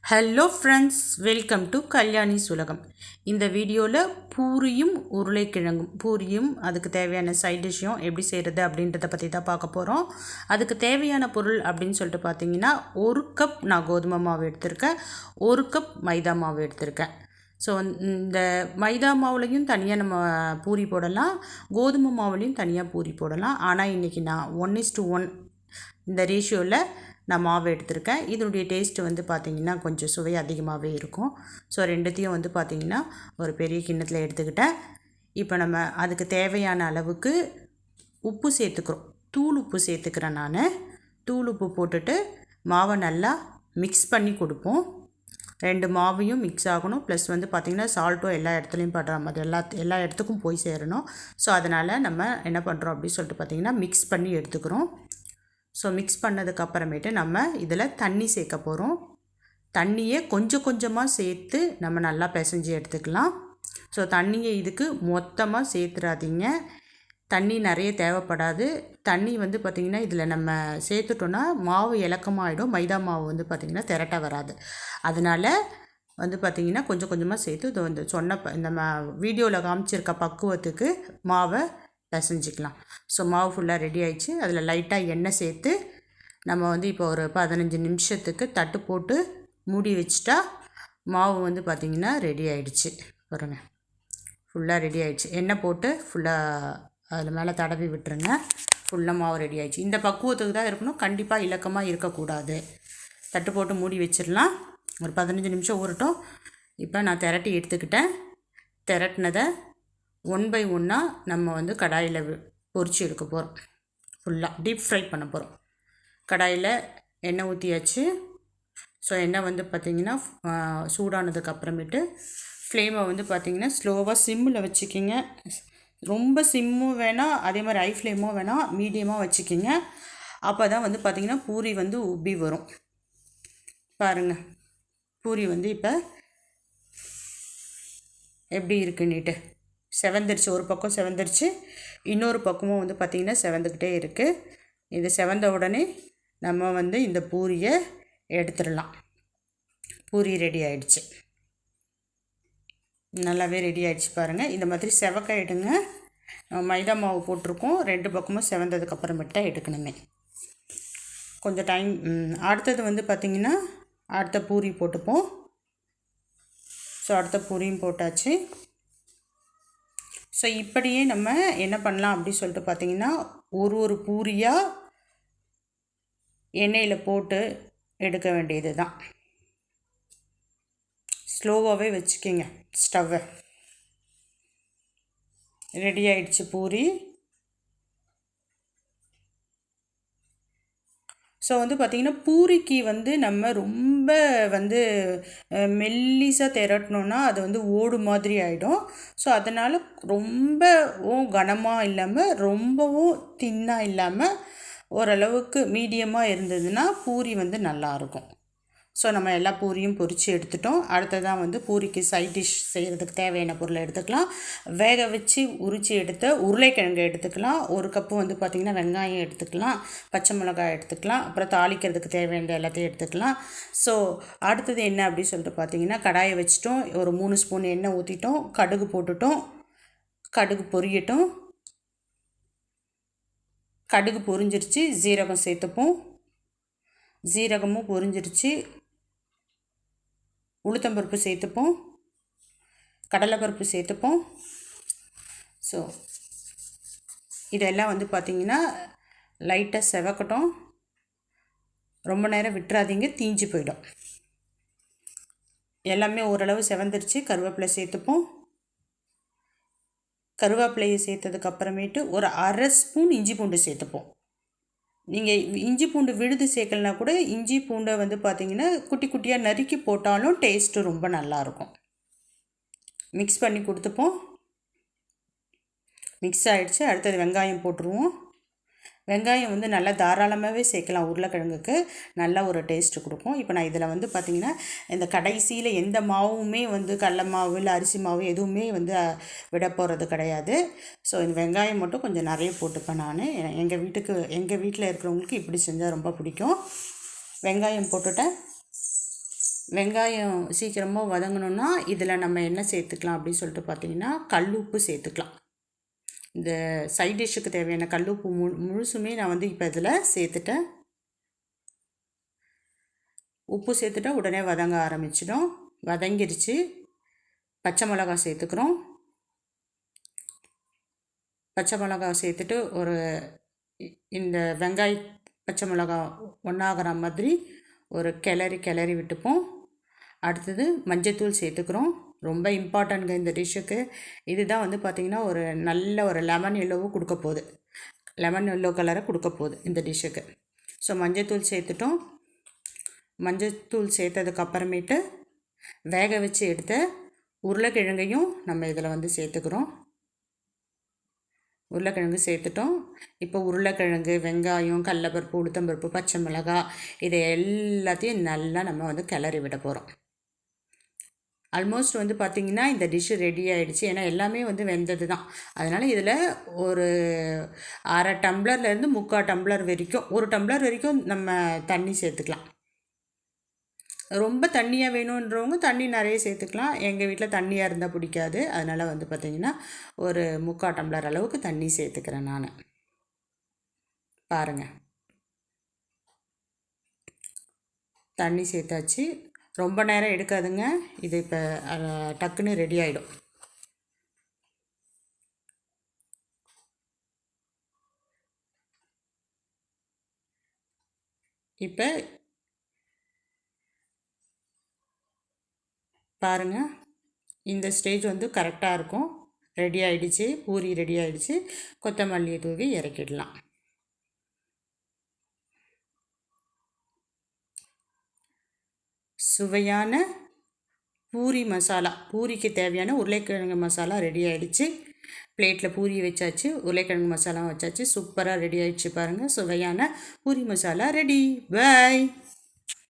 Hello friends, welcome to Kalyani சுலகம். இந்த வீடியோவில் பூரியும் உருளைக்கிழங்கும் பூரியும் அதுக்கு தேவையான சைட் டிஷ்ஷும் எப்படி செய்கிறது அப்படின்றத பற்றி தான் பார்க்க போகிறோம். அதுக்கு தேவையான பொருள் அப்படின்னு சொல்லிட்டு பார்த்தீங்கன்னா, 1 கப் நான் கோதுமை மாவு எடுத்திருக்கேன், 1 கப் மைதா மாவு எடுத்திருக்கேன். ஸோ இந்த மைதா மாவுலையும் தனியாக நம்ம பூரி போடலாம், கோதுமை மாவுலையும் தனியாக பூரி போடலாம். ஆனால் இன்றைக்கி நான் 1:1 இந்த ரேஷியோவில் நான் மாவு எடுத்திருக்கேன். இதனுடைய டேஸ்ட்டு வந்து பார்த்திங்கன்னா கொஞ்சம் சுவை அதிகமாகவே இருக்கும். ஸோ ரெண்டுத்தையும் வந்து பார்த்திங்கன்னா ஒரு பெரிய கிண்ணத்தில் எடுத்துக்கிட்டேன். இப்போ நம்ம அதுக்கு தேவையான அளவுக்கு உப்பு சேர்த்துக்கிறோம். தூள் உப்பு சேர்த்துக்கிறேன் நான். தூள் உப்பு போட்டுட்டு மாவை நல்லா மிக்ஸ் பண்ணி கொடுப்போம். 2 மாவையும் மிக்ஸ் ஆகணும். ப்ளஸ் வந்து பார்த்திங்கன்னா சால்ட்டும் எல்லா இடத்துலையும் படுற மாதிரி எல்லா இடத்துக்கும் போய் சேரணும். ஸோ அதனால் நம்ம என்ன பண்ணுறோம் அப்படின்னு சொல்லிட்டு பார்த்திங்கன்னா மிக்ஸ் பண்ணி எடுத்துக்கிறோம். ஸோ மிக்ஸ் பண்ணதுக்கப்புறமேட்டு நம்ம இதில் தண்ணி சேர்க்க போகிறோம். தண்ணியை கொஞ்சம் கொஞ்சமாக சேர்த்து நம்ம நல்லா பிசைஞ்சு எடுத்துக்கலாம். ஸோ தண்ணியை இதுக்கு மொத்தமாக சேர்த்துறாதீங்க. தண்ணி நிறைய தேவைப்படாது. தண்ணி வந்து பார்த்திங்கன்னா இதில் நம்ம சேர்த்துட்டோன்னா மாவு இலக்கமாகிடும். மைதா மாவு வந்து பார்த்திங்கன்னா திரட்ட வராது. அதனால் வந்து பார்த்திங்கன்னா கொஞ்சம் கொஞ்சமாக சேர்த்து இது வந்து இந்த வீடியோவில் காமிச்சிருக்க பக்குவத்துக்கு மாவை பிசைஞ்சிக்கலாம். ஸோ மாவு ஃபுல்லாக ரெடி ஆகிடுச்சு. அதில் லைட்டாக எண்ணெய் சேர்த்து நம்ம வந்து இப்போ ஒரு 15 நிமிஷத்துக்கு தட்டு போட்டு மூடி வச்சிட்டா மாவு வந்து பார்த்திங்கன்னா ரெடி ஆகிடுச்சு. பாருங்க, ஃபுல்லாக ரெடி ஆகிடுச்சு. எண்ணெய் போட்டு ஃபுல்லாக அதில் மேலே தடவி விட்டுருங்க. ஃபுல்லாக மாவு ரெடி ஆகிடுச்சு. இந்த பக்குவத்துக்கு தான் இருக்கணும், கண்டிப்பாக இலக்கமாக இருக்கக்கூடாது. தட்டு போட்டு மூடி வச்சிடலாம். ஒரு 15 நிமிஷம் ஊறட்டும். இப்போ நான் திரட்டி எடுத்துக்கிட்டேன். திரட்டினதை 1 by 1 நம்ம வந்து கடாயில் பொரிச்சு எடுக்க போகிறோம். ஃபுல்லாக டீப் ஃப்ரை பண்ண போகிறோம். கடாயில் எண்ணெய் ஊற்றியாச்சு. ஸோ எண்ணெய் வந்து பார்த்திங்கன்னா சூடானதுக்கு அப்புறமேட்டு ஃப்ளேமை வந்து பார்த்திங்கன்னா ஸ்லோவாக சிம்மில் வச்சுக்கிங்க. ரொம்ப சிம்மும் வேணாம், அதே மாதிரி ஹை ஃப்ளேமும் வேணாம், மீடியமாக வச்சுக்கிங்க. அப்போ தான் வந்து பார்த்திங்கன்னா பூரி வந்து உப்பி வரும். பாருங்கள், பூரி வந்து இப்போ எப்படி இருக்குன்னுட்டு செவந்துருச்சு. ஒரு பக்கம் செவந்துருச்சு, இன்னொரு பக்கமும் வந்து பார்த்திங்கன்னா செவந்துக்கிட்டே இருக்குது. இது செவந்த உடனே நம்ம வந்து இந்த பூரியை எடுத்துடலாம். பூரி ரெடி ஆகிடுச்சு, நல்லாவே ரெடி ஆகிடுச்சு. பாருங்கள், இந்த மாதிரி செவக்க எடுங்க. மைதா மாவு போட்டிருக்கோம், 2 பக்கமும் செவந்ததுக்கப்புறமேட்டு தான் எடுக்கணுமே. கொஞ்சம் டைம். அடுத்தது வந்து பார்த்திங்கன்னா அடுத்த பூரி போட்டுப்போம். ஸோ அடுத்த பூரியும் போட்டாச்சு. ஸோ இப்படியே நம்ம என்ன பண்ணலாம் அப்படி சொல்லிட்டு பார்த்திங்கன்னா ஒரு பூரியாக எண்ணெயில் போட்டு எடுக்க வேண்டியது தான். ஸ்லோவாகவே வச்சுக்கிங்க ஸ்டவ்வை. ரெடி ஆகிடுச்சு பூரி. ஸோ வந்து பார்த்திங்கன்னா பூரிக்கு வந்து நம்ம ரொம்ப வந்து மெல்லிசாக திரட்டணுன்னா அது வந்து ஓடு மாதிரி ஆகிடும். ஸோ அதனால் ரொம்பவும் கனமாக இல்லாமல் ரொம்பவும் தின்னாக இல்லாமல் ஓரளவுக்கு மீடியமாக இருந்ததுன்னா பூரி வந்து நல்லாயிருக்கும். ஸோ நம்ம எல்லா பூரியும் பொரித்து எடுத்துட்டோம். அடுத்ததான் வந்து பூரிக்கு சைட் டிஷ் செய்கிறதுக்கு தேவையான பொருளை எடுத்துக்கலாம். வேக வச்சு உரித்து எடுத்த உருளைக்கிழங்கு எடுத்துக்கலாம். 1 கப்பு வந்து பார்த்திங்கன்னா வெங்காயம் எடுத்துக்கலாம், பச்சை மிளகாய் எடுத்துக்கலாம், அப்புறம் தாளிக்கிறதுக்கு தேவையான எல்லாத்தையும் எடுத்துக்கலாம். ஸோ அடுத்தது என்ன அப்படின்னு சொல்லிட்டு பார்த்திங்கன்னா கடாயை வச்சுட்டோம். ஒரு 3 ஸ்பூன் எண்ணெய் ஊற்றிட்டோம். கடுகு போட்டுட்டோம். கடுகு பொரியட்டும். கடுகு பொரிஞ்சிருச்சு. ஜீரகம் சேர்த்துப்போம். ஜீரகமும் பொரிஞ்சிருச்சு. உளுத்தம்பருப்பு சேர்த்துப்போம். கடலைப்பருப்பு சேர்த்துப்போம். ஸோ இதெல்லாம் வந்து பார்த்திங்கன்னா லைட்டாக செவக்கட்டும். ரொம்ப நேரம் விட்டுறாதீங்க, தீஞ்சு போயிடும். எல்லாமே ஓரளவு செவந்துருச்சு. கருவேப்பிலை சேர்த்துப்போம். கருவேப்பிலையை சேர்த்ததுக்கப்புறமேட்டு ஒரு 1/2 ஸ்பூன் இஞ்சி பூண்டு சேர்த்துப்போம். நீங்கள் இஞ்சி பூண்டு விழுது சேர்க்கலனா கூட இஞ்சி பூண்டை வந்து பார்த்திங்கன்னா குட்டி குட்டியாக நறுக்கி போட்டாலும் டேஸ்ட்டு ரொம்ப நல்லாயிருக்கும். மிக்ஸ் பண்ணி கொடுத்துப்போம். மிக்ஸ் ஆகிடுச்சு. அடுத்தது வெங்காயம் போட்டுருவோம். வெங்காயம் வந்து நல்லா தாராளமாகவே சேர்க்கலாம். உருளைக்கிழங்குக்கு நல்ல ஒரு டேஸ்ட்டு கொடுக்கும். இப்போ நான் இதில் வந்து பார்த்திங்கன்னா இந்த கடைசியில் எந்த மாவுமே வந்து கடல மாவு இல்லை அரிசி மாவு எதுவுமே வந்து விட போகிறது கிடையாது. ஸோ இந்த வெங்காயம் மட்டும் கொஞ்சம் நிறைய போட்டுப்பேன் நான். எங்கள் வீட்டில் இருக்கிறவங்களுக்கு இப்படி செஞ்சால் ரொம்ப பிடிக்கும். வெங்காயம் போட்டுட்டேன். வெங்காயம் சீக்கிரமாக வதங்கணுன்னா இதில் நம்ம என்ன சேர்த்துக்கலாம் அப்படின்னு சொல்லிட்டு பார்த்தீங்கன்னா கல்லுப்பு சேர்த்துக்கலாம். இந்த சைட் டிஷ்ஷுக்கு தேவையான கல்லுப்பு முழுசுமே நான் வந்து இப்போ இதில் சேர்த்துட்டேன். உப்பு சேர்த்துட்டா உடனே வதங்க ஆரம்பிச்சிடும். வதங்கிருச்சு. பச்சை மிளகா சேர்த்துக்கிறோம். பச்சை மிளகா சேர்த்துட்டு ஒரு இந்த வெங்காய பச்சை மிளகா ஒன்றாகிற மாதிரி ஒரு கிளறி விட்டுப்போம். அடுத்தது மஞ்சத்தூள் சேர்த்துக்கிறோம். ரொம்ப இம்பார்ட்டண்ட்ங்க இந்த டிஷ்ஷுக்கு. இதுதான் வந்து பார்த்திங்கன்னா ஒரு நல்ல ஒரு லெமன் எல்லோவும் கொடுக்க போகுது. லெமன் எல்லோ கலரை கொடுக்க போகுது இந்த டிஷ்ஷுக்கு. ஸோ மஞ்சத்தூள் சேர்த்துட்டோம். மஞ்சத்தூள் சேர்த்ததுக்கப்புறமேட்டு வேக வச்சு எடுத்த உருளைக்கிழங்கையும் நம்ம இதில் வந்து சேர்த்துக்கிறோம். உருளைக்கிழங்கு சேர்த்துட்டோம். இப்போ உருளைக்கிழங்கு, வெங்காயம், கடலப்பருப்பு, உளுத்தம்பருப்பு, பச்சை மிளகாய் இதை எல்லாத்தையும் நல்லா நம்ம வந்து கிளறி விட போகிறோம். ஆல்மோஸ்ட் வந்து பார்த்திங்கன்னா இந்த டிஷ்ஷு ரெடி ஆகிடுச்சு. ஏன்னா எல்லாமே வந்து வெந்தது தான். அதனால் இதில் ஒரு அரை டம்ளர்லேருந்து 3/4 டம்ளர் வரைக்கும், 1 டம்ளர் வரைக்கும் நம்ம தண்ணி சேர்த்துக்கலாம். ரொம்ப தண்ணியாக வேணுன்றவங்க தண்ணி நிறைய சேர்த்துக்கலாம். எங்கள் வீட்டில் தண்ணியாக இருந்தால் பிடிக்காது. அதனால் வந்து பார்த்திங்கன்னா ஒரு 3/4 டம்ளர் அளவுக்கு தண்ணி சேர்த்துக்கிறேன் நான். பாருங்கள், தண்ணி சேர்த்தாச்சு. ரொம்ப நேரம் எடுக்காதுங்க. இது இப்போ டக்குன்னு ரெடி ஆகிடும். இப்போ பாருங்கள், இந்த ஸ்டேஜ் வந்து கரெக்டாக இருக்கும். ரெடி ஆகிடுச்சு. பூரி ரெடி ஆகிடுச்சு. கொத்தமல்லியை தூவி இறக்கிடலாம். சுவையான பூரி மசாலா, பூரிக்கு தேவையான உருளைக்கிழங்கு மசாலா ரெடி ஆகிடுச்சு. பிளேட்டில் பூரி வச்சாச்சு, உருளைக்கிழங்கு மசாலா வச்சாச்சு. சூப்பராக ரெடி ஆகிடுச்சு பாருங்கள். சுவையான பூரி மசாலா ரெடி. பாய்.